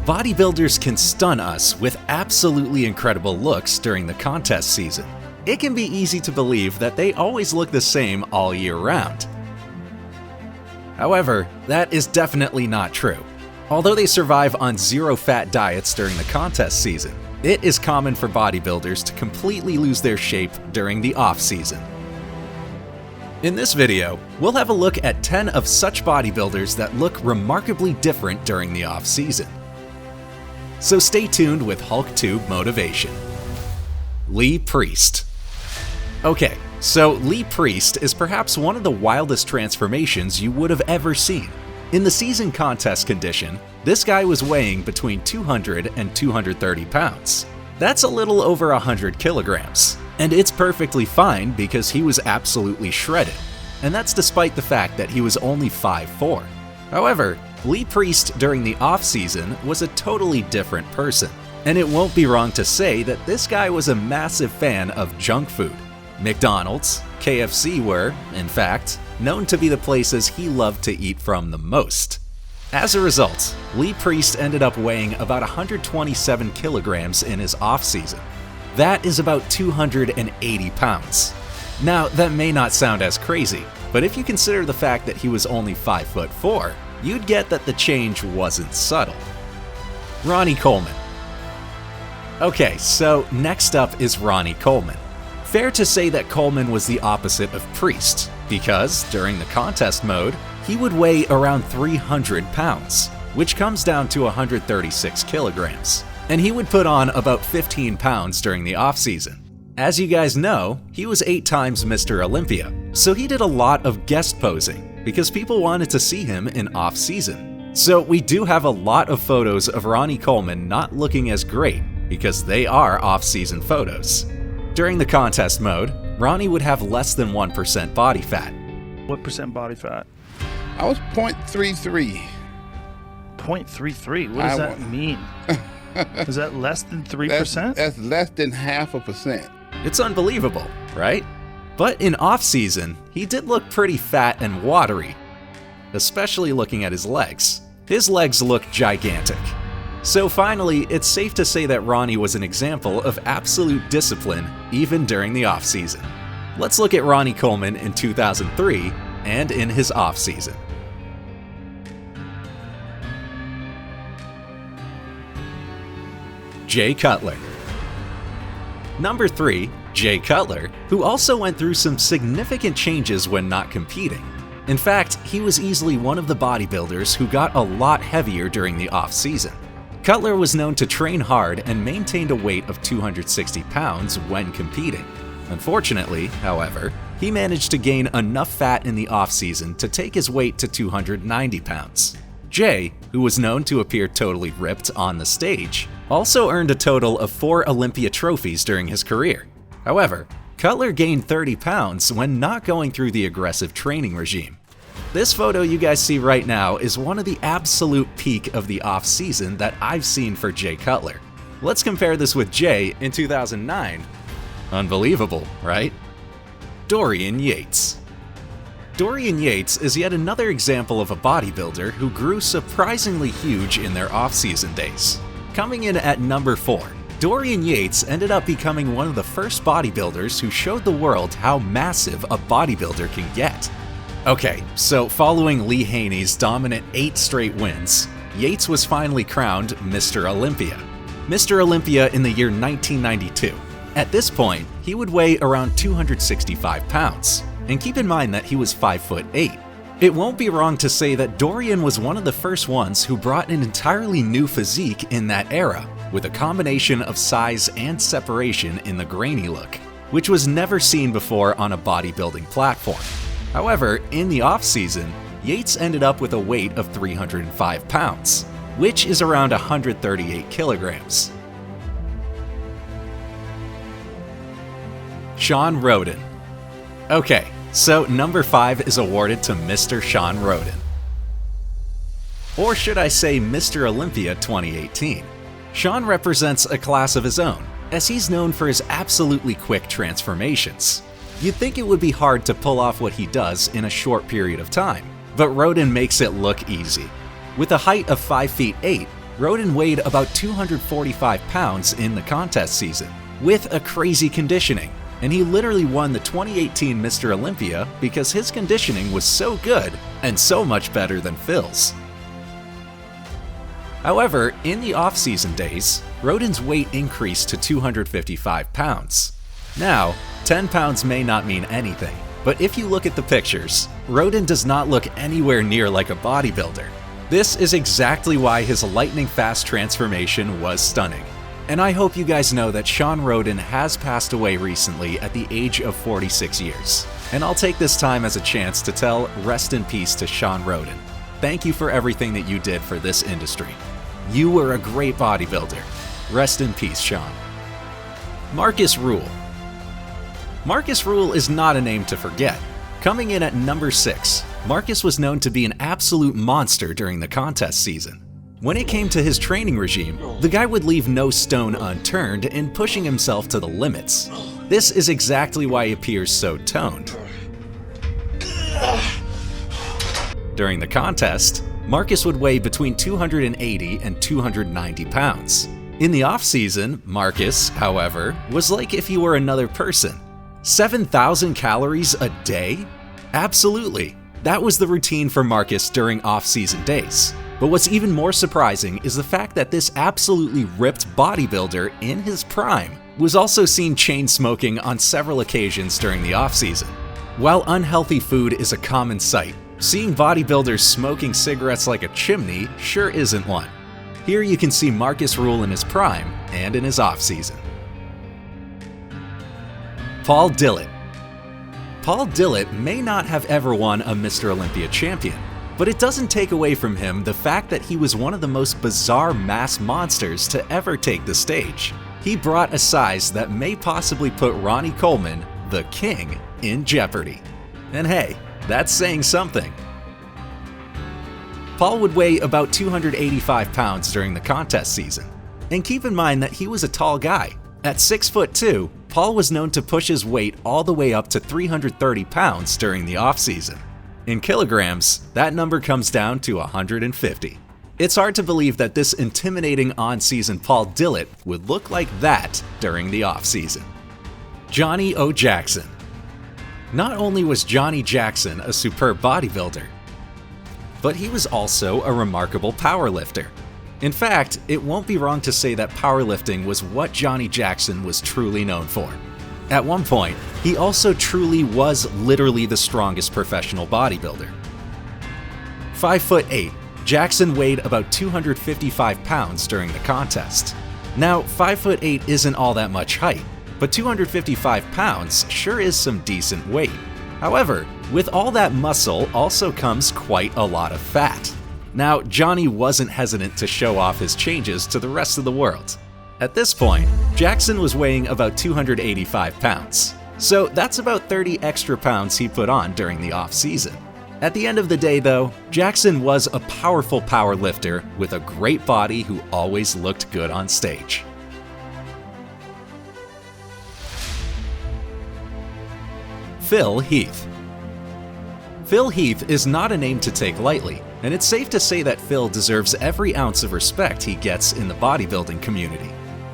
Bodybuilders can stun us with absolutely incredible looks during the contest season. It can be easy to believe that they always look the same all year round. However, that is definitely not true. Although they survive on zero-fat diets during the contest season, it is common for bodybuilders to completely lose their shape during the off-season. In this video, we'll have a look at 10 of such bodybuilders that look remarkably different during the off-season. So stay tuned with Hulktube Motivation. Lee Priest. Okay, so Lee Priest is perhaps one of the wildest transformations you would have ever seen. In the season contest condition, this guy was weighing between 200 and 230 pounds. That's a little over 100 kilograms. And it's perfectly fine because he was absolutely shredded. And that's despite the fact that he was only 5'4". However, Lee Priest during the off-season was a totally different person. And it won't be wrong to say that this guy was a massive fan of junk food. McDonald's, KFC were, in fact, known to be the places he loved to eat from the most. As a result, Lee Priest ended up weighing about 127 kilograms in his off-season. That is about 280 pounds. Now, that may not sound as crazy, but if you consider the fact that he was only 5'4", you'd get that the change wasn't subtle. Ronnie Coleman. Okay, so next up is Ronnie Coleman. Fair to say that Coleman was the opposite of Priest, because during the contest mode, he would weigh around 300 pounds, which comes down to 136 kilograms. And he would put on about 15 pounds during the off-season. As you guys know, he was 8 times Mr. Olympia, so he did a lot of guest posing because people wanted to see him in off-season. So we do have a lot of photos of Ronnie Coleman not looking as great because they are off-season photos. During the contest mode, Ronnie would have less than 1% body fat. What percent body fat? I was 0.33. 0.33? What does that mean? Is that less than 3%? That's less than 0.5%. It's unbelievable, right? But in off-season, he did look pretty fat and watery, especially looking at his legs. His legs look gigantic. So finally, it's safe to say that Ronnie was an example of absolute discipline even during the off-season. Let's look at Ronnie Coleman in 2003 and in his off-season. Jay Cutler. Number 3, Jay Cutler, who also went through some significant changes when not competing. In fact, he was easily one of the bodybuilders who got a lot heavier during the off-season. Cutler was known to train hard and maintained a weight of 260 pounds when competing. Unfortunately, however, he managed to gain enough fat in the off-season to take his weight to 290 pounds. Jay, who was known to appear totally ripped on the stage, also earned a total of 4 Olympia trophies during his career. However, Cutler gained 30 pounds when not going through the aggressive training regime. This photo you guys see right now is one of the absolute peak of the off-season that I've seen for Jay Cutler. Let's compare this with Jay in 2009. Unbelievable, right? Dorian Yates. Dorian Yates is yet another example of a bodybuilder who grew surprisingly huge in their off-season days. Coming in at number 4, Dorian Yates ended up becoming one of the first bodybuilders who showed the world how massive a bodybuilder can get. Okay, so following Lee Haney's dominant 8 straight wins, Yates was finally crowned Mr. Olympia. Mr. Olympia in the year 1992. At this point, he would weigh around 265 pounds. And keep in mind that he was 5'8". It won't be wrong to say that Dorian was one of the first ones who brought an entirely new physique in that era, with a combination of size and separation in the grainy look, which was never seen before on a bodybuilding platform. However, in the off-season, Yates ended up with a weight of 305 pounds, which is around 138 kilograms. SHAWN RHODEN. Okay, so number 5 is awarded to Mr. SHAWN RHODEN. Or should I say Mr. Olympia 2018. SHAWN represents a class of his own, as he's known for his absolutely quick transformations. You'd think it would be hard to pull off what he does in a short period of time, but RHODEN makes it look easy. With a height of 5'8", RHODEN weighed about 245 pounds in the contest season, with a crazy conditioning, and he literally won the 2018 Mr. Olympia because his conditioning was so good and so much better than Phil's. However, in the off-season days, RHODEN's weight increased to 255 pounds. Now, 10 pounds may not mean anything, but if you look at the pictures, RHODEN does not look anywhere near like a bodybuilder. This is exactly why his lightning-fast transformation was stunning. And I hope you guys know that Shawn RHODEN has passed away recently at the age of 46 years. And I'll take this time as a chance to tell rest in peace to Shawn RHODEN. Thank you for everything that you did for this industry. You were a great bodybuilder. Rest in peace, Shawn. Markus RUHL. Markus RUHL is not a name to forget. Coming in at number 6, Markus was known to be an absolute monster during the contest season. When it came to his training regime, the guy would leave no stone unturned in pushing himself to the limits. This is exactly why he appears so toned. During the contest, Markus would weigh between 280 and 290 pounds. In the off-season, Markus, however, was like if he were another person. 7,000 calories a day? Absolutely. That was the routine for Markus during off-season days. But what's even more surprising is the fact that this absolutely ripped bodybuilder in his prime was also seen chain smoking on several occasions during the off-season. While unhealthy food is a common sight, seeing bodybuilders smoking cigarettes like a chimney sure isn't one. Here you can see Markus RUHL in his prime and in his off-season. Paul DILLETT. Paul DILLETT may not have ever won a Mr. Olympia champion, but it doesn't take away from him the fact that he was one of the most bizarre mass monsters to ever take the stage. He brought a size that may possibly put Ronnie Coleman, the king, in jeopardy. And hey, that's saying something. Paul would weigh about 285 pounds during the contest season. And keep in mind that he was a tall guy. At 6'2", Paul was known to push his weight all the way up to 330 pounds during the off-season. In kilograms, that number comes down to 150. It's hard to believe that this intimidating on-season Paul DILLETT would look like that during the off-season. Johnnie O. Jackson. Not only was Johnnie Jackson a superb bodybuilder, but he was also a remarkable powerlifter. In fact, it won't be wrong to say that powerlifting was what Johnnie Jackson was truly known for. At one point, he also truly was literally the strongest professional bodybuilder. 5'8", Jackson weighed about 255 pounds during the contest. Now, 5'8" isn't all that much height, but 255 pounds sure is some decent weight. However, with all that muscle also comes quite a lot of fat. Now, Johnnie wasn't hesitant to show off his changes to the rest of the world. At this point, Jackson was weighing about 285 pounds. So that's about 30 extra pounds he put on during the off-season. At the end of the day though, Jackson was a powerful power lifter with a great body who always looked good on stage. Phil Heath. Phil Heath is not a name to take lightly, and it's safe to say that Phil deserves every ounce of respect he gets in the bodybuilding community.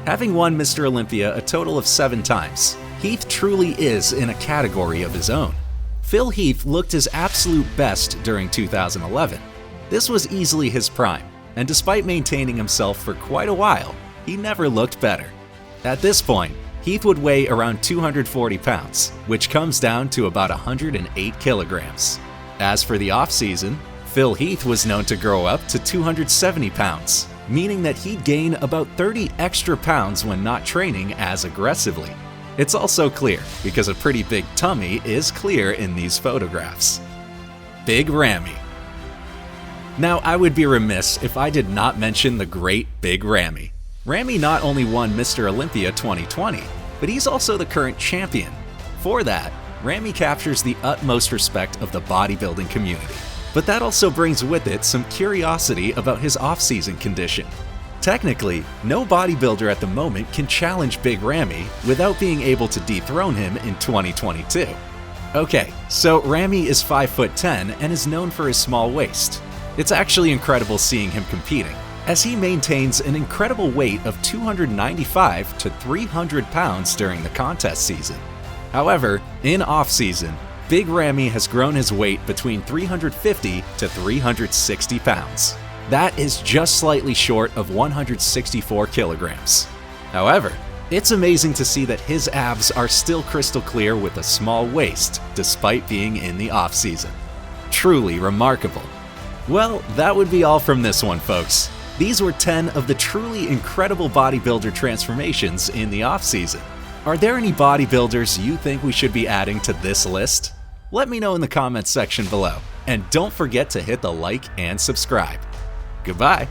Having won Mr. Olympia a total of 7 times, Heath truly is in a category of his own. Phil Heath looked his absolute best during 2011. This was easily his prime, and despite maintaining himself for quite a while, he never looked better. At this point, Heath would weigh around 240 pounds, which comes down to about 108 kilograms. As for the off-season, Phil Heath was known to grow up to 270 pounds, meaning that he'd gain about 30 extra pounds when not training as aggressively. It's also clear because a pretty big tummy is clear in these photographs. Big Ramy. Now, I would be remiss if I did not mention the great Big Ramy. Ramy not only won Mr. Olympia 2020, but he's also the current champion. For that, Ramy captures the utmost respect of the bodybuilding community. But that also brings with it some curiosity about his off-season condition. Technically, no bodybuilder at the moment can challenge Big Ramy without being able to dethrone him in 2022. Okay, so Ramy is 5'10" and is known for his small waist. It's actually incredible seeing him competing. as he maintains an incredible weight of 295 to 300 pounds during the contest season. However, in off-season, Big Ramy has grown his weight between 350 to 360 pounds. That is just slightly short of 164 kilograms. However, it's amazing to see that his abs are still crystal clear with a small waist, despite being in the off-season. Truly remarkable. Well, that would be all from this one, folks. These were 10 of the truly incredible bodybuilder transformations in the off-season. Are there any bodybuilders you think we should be adding to this list? Let me know in the comments section below, and don't forget to hit the like and subscribe. Goodbye.